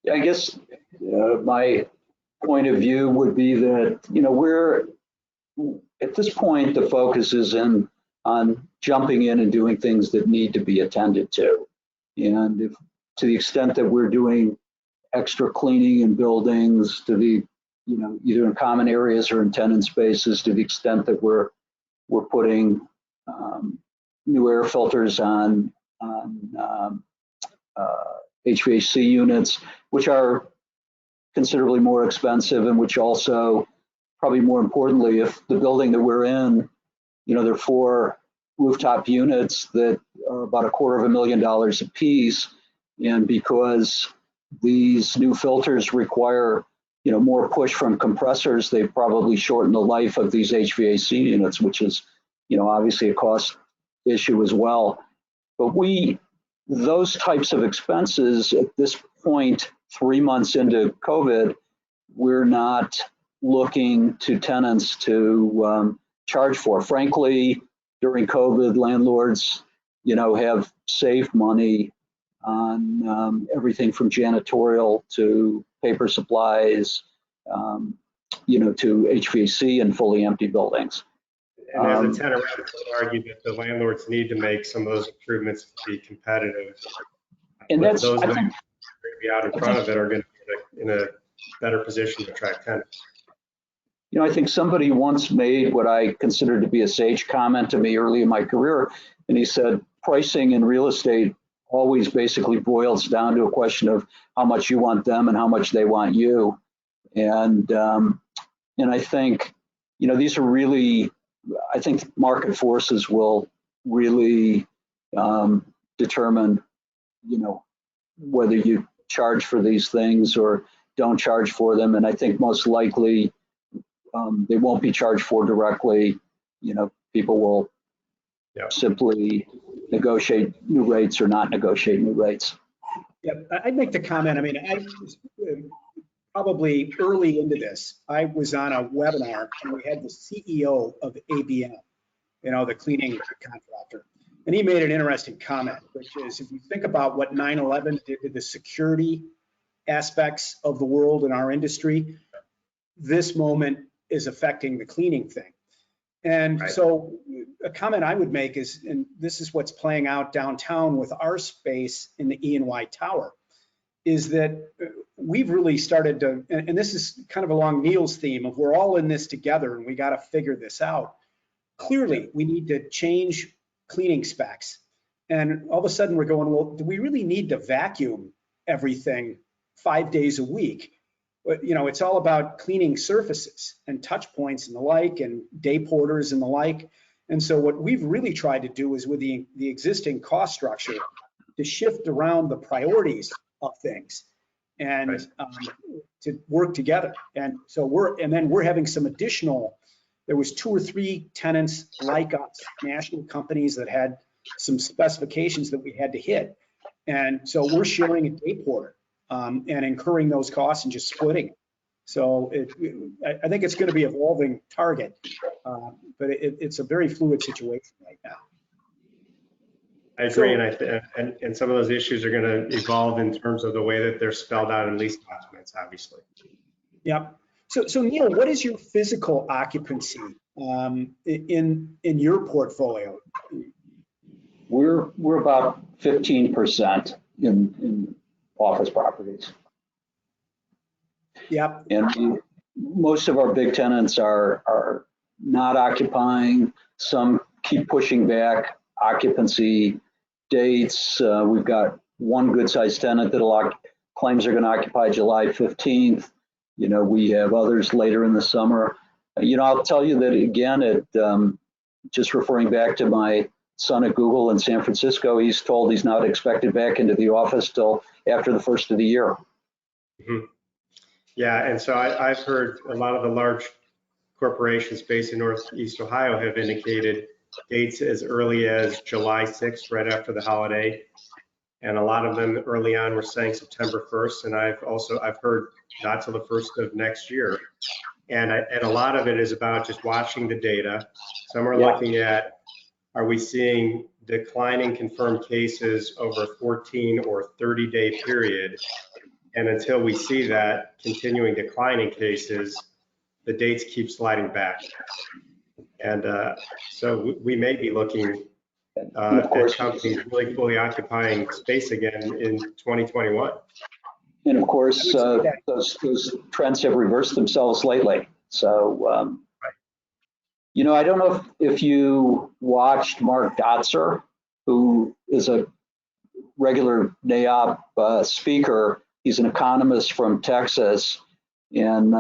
Yeah, I guess my point of view would be that, we're at this point, the focus is on jumping in and doing things that need to be attended to. And if, to the extent that we're doing extra cleaning in buildings, to the, either in common areas or in tenant spaces, to the extent that we're putting new air filters on HVAC units, which are considerably more expensive, and which also, probably more importantly, if the building that we're in, there are 4 rooftop units that are about $250,000 a piece, and because these new filters require, more push from compressors, they probably shorten the life of these HVAC units, which is, obviously a cost issue as well. But those types of expenses at this point, 3 months into COVID, we're not looking to tenants to charge for. Frankly, during COVID, landlords, have saved money on everything from janitorial to paper supplies, to HVAC and fully empty buildings. And as a tenant, I would argue that the landlords need to make some of those improvements to be competitive. And but that's, those I that think, be out in front of it are going to be in a better position to attract tenants. I think somebody once made what I consider to be a sage comment to me early in my career, and he said, pricing in real estate always basically boils down to a question of how much you want them and how much they want you. And I think, these are really, I think market forces will really determine, whether you charge for these things or don't charge for them. And I think most likely they won't be charged for directly. People will simply negotiate new rates or not negotiate new rates. Yeah, I'd make the comment. I mean, probably early into this, I was on a webinar and we had the CEO of ABM, the cleaning contractor. And he made an interesting comment, which is if you think about what 9/11 did to the security aspects of the world in our industry, this moment is affecting the cleaning thing. And right. So a comment I would make is, and this is what's playing out downtown with our space in the E&Y Tower, is that we've really started to, and this is kind of along Neil's theme of we're all in this together and we got to figure this out. Clearly, we need to change cleaning specs. And all of a sudden we're going, well, do we really need to vacuum everything 5 days a week? But, it's all about cleaning surfaces and touch points and the like, and day porters and the like. And so what we've really tried to do is with the existing cost structure to shift around the priorities of things and right. To work together. And so we're having some additional, there was 2 or 3 tenants like us, national companies that had some specifications that we had to hit. And so we're sharing a day porter and incurring those costs and just splitting it. So I think it's going to be an evolving target, but it's a very fluid situation right now. I agree, and some of those issues are going to evolve in terms of the way that they're spelled out in lease documents, obviously. Yep. So Neil, what is your physical occupancy in your portfolio? We're about 15% in office properties. Yep. And most of our big tenants are not occupying. Some keep pushing back occupancy dates. We've got one good-sized tenant that claims they're going to occupy July 15th. We have others later in the summer. I'll tell you that again, just referring back to my son at Google in San Francisco, he's told he's not expected back into the office till after the first of the year. Mm-hmm. Yeah, and so I've heard a lot of the large corporations based in Northeast Ohio have indicated dates as early as July 6th, right after the holiday. And a lot of them early on were saying September 1st. And I've heard not till the 1st of next year. And a lot of it is about just watching the data. Some are Yeah. looking at, are we seeing declining confirmed cases over a 14 or 30-day period? And until we see that continuing declining cases, the dates keep sliding back. And so we may be looking And of at course, companies really fully occupying space again in 2021. and of course, those trends have reversed themselves lately. So, you know, I don't know if you watched Mark Dotzer, who is a regular NAIOP speaker. He's an economist from Texas, and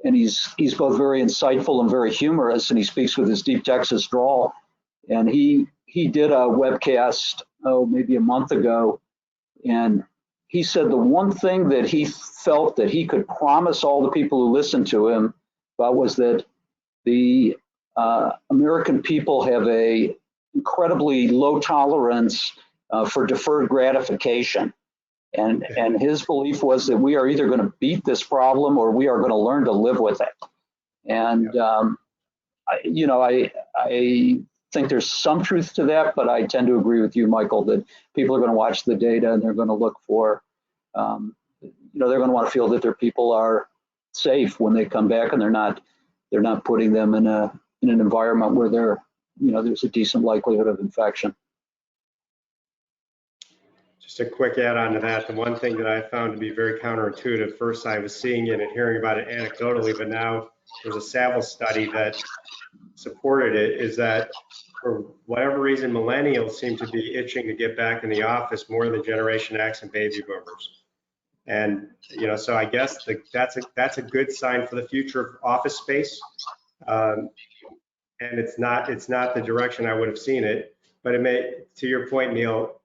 he's both very insightful and very humorous, and he speaks with his deep Texas drawl. And he did a webcast, maybe a month ago, and he said the one thing that he felt that he could promise all the people who listened to him about was that the American people have a incredibly low tolerance for deferred gratification. And his belief was that we are either going to beat this problem or we are going to learn to live with it. And, I think there's some truth to that, but I tend to agree with you, Michael, that people are going to watch the data and they're going to look for, they're going to want to feel that their people are safe when they come back, and they're not putting them in an environment where there's a decent likelihood of infection. Just a quick add-on to that, the one thing that I found to be very counterintuitive, first I was seeing it and hearing about it anecdotally, but now there's a Saville study that supported it, is that for whatever reason, millennials seem to be itching to get back in the office more than Generation X and baby boomers. And, so I guess that's a good sign for the future of office space. And it's not the direction I would have seen it, but it may, to your point, Neil,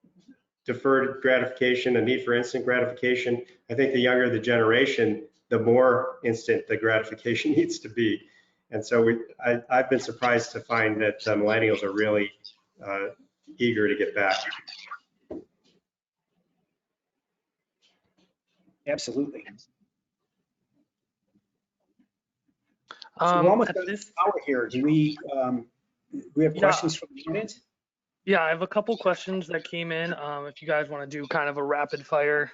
deferred gratification, a need for instant gratification. I think the younger the generation, the more instant the gratification needs to be. And so I've been surprised to find that millennials are really eager to get back. Absolutely. So we're almost At done this- this hour here. Do we have questions from the audience? Yeah, I have a couple questions that came in. If you guys want to do kind of a rapid fire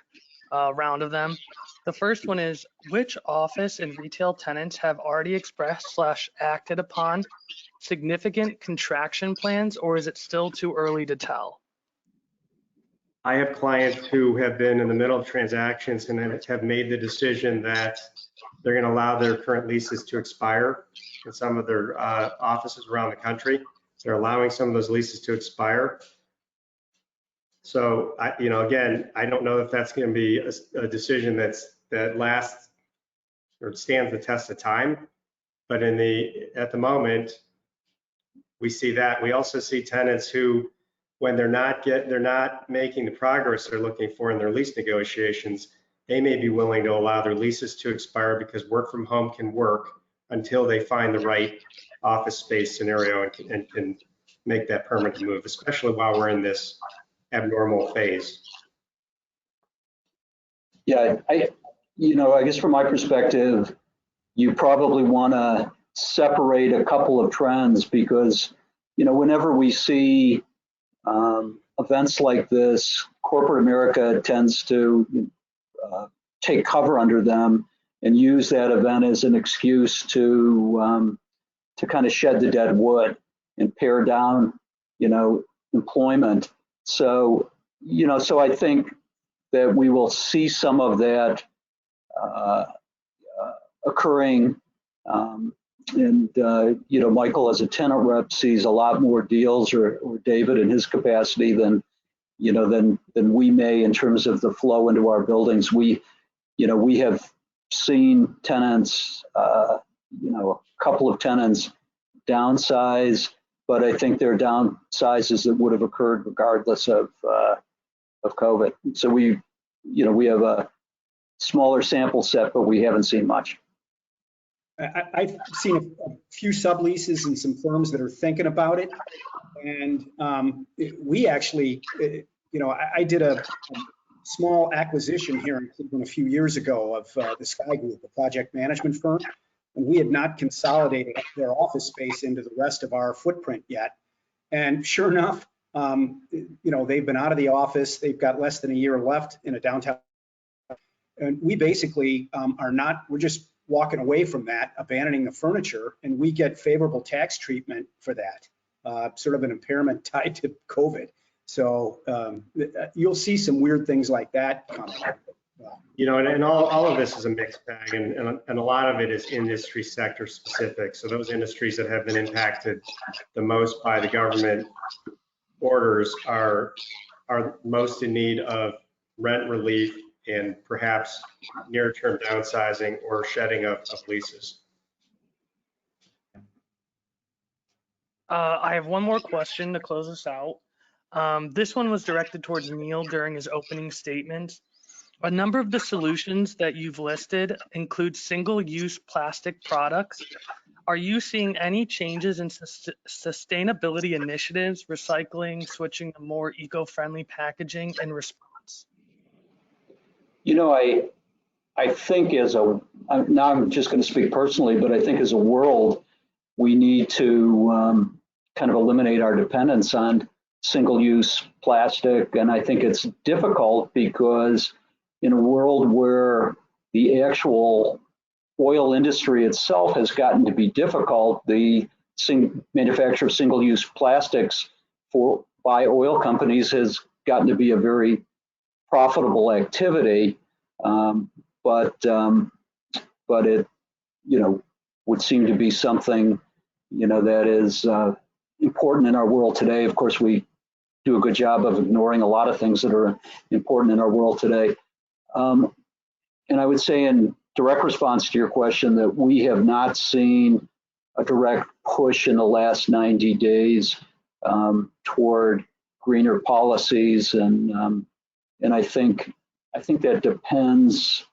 round of them. The first one is, which office and retail tenants have already expressed / acted upon significant contraction plans, or is it still too early to tell? I have clients who have been in the middle of transactions and have made the decision that they're going to allow their current leases to expire in some of their offices around the country. They're allowing some of those leases to expire. So, again, I don't know if that's going to be a decision that lasts or stands the test of time. But at the moment, we see that. We also see tenants who, when they're not making the progress they're looking for in their lease negotiations, they may be willing to allow their leases to expire because work from home can work until they find the right office space scenario and can make that permanent move, especially while we're in this abnormal phase. Yeah, I guess from my perspective, you probably want to separate a couple of trends because, whenever we see events like this, corporate America tends to take cover under them and use that event as an excuse to kind of shed the dead wood and pare down, employment. So, so I think that we will see some of that occurring. Michael as a tenant rep sees a lot more deals, or David in his capacity than we may in terms of the flow into our buildings. We have seen tenants, a couple of tenants downsize, but I think they're downsizes that would have occurred regardless of COVID. So we have a smaller sample set, but we haven't seen much. I've seen a few subleases and some firms that are thinking about it. And we actually, I did a small acquisition here in Cleveland a few years ago of the Sky Group, a project management firm. And we had not consolidated their office space into the rest of our footprint yet. And sure enough, they've been out of the office. They've got less than a year left in a downtown. And we basically we're just walking away from that, abandoning the furniture, and we get favorable tax treatment for that, sort of an impairment tied to COVID. So you'll see some weird things like that coming. And all of this is a mixed bag, and a lot of it is industry sector specific. So those industries that have been impacted the most by the government orders are most in need of rent relief and perhaps near-term downsizing or shedding of leases. I have one more question to close us out. This one was directed towards Neil during his opening statement. A number of the solutions that you've listed include single-use plastic products. Are you seeing any changes in sustainability initiatives, recycling, switching to more eco-friendly packaging in response? I think now I'm just going to speak personally, but I think as a world, we need to kind of eliminate our dependence on single-use plastic. And I think it's difficult because in a world where the actual oil industry itself has gotten to be difficult, the manufacture of single-use plastics by oil companies has gotten to be a very profitable activity. But it, would seem to be something, that is important in our world today. Of course, we do a good job of ignoring a lot of things that are important in our world today. And I would say in direct response to your question that we have not seen a direct push in the last 90 days toward greener policies. And I think that depends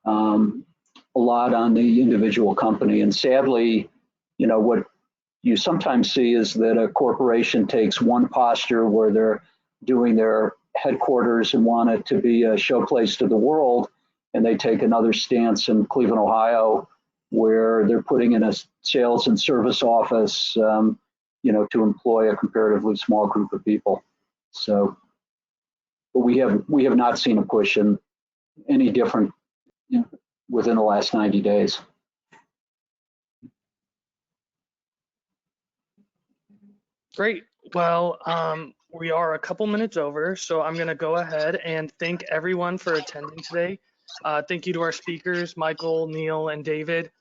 a lot on the individual company. And sadly, what you sometimes see is that a corporation takes one posture where they're doing their headquarters and want it to be a showplace to the world, and they take another stance in Cleveland, Ohio, where they're putting in a sales and service office, to employ a comparatively small group of people. So, but we have not seen a push in any different within the last 90 days. Great. Well, we are a couple minutes over, so I'm going to go ahead and thank everyone for attending today. Thank you to our speakers, Michael, Neil, and David,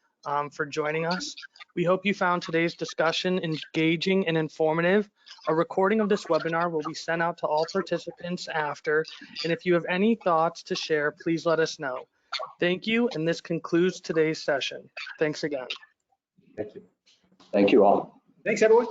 for joining us. We hope you found today's discussion engaging and informative. A recording of this webinar will be sent out to all participants after, and if you have any thoughts to share, please let us know. Thank you, and this concludes today's session. Thanks again. Thank you. Thank you all. Thanks, everyone.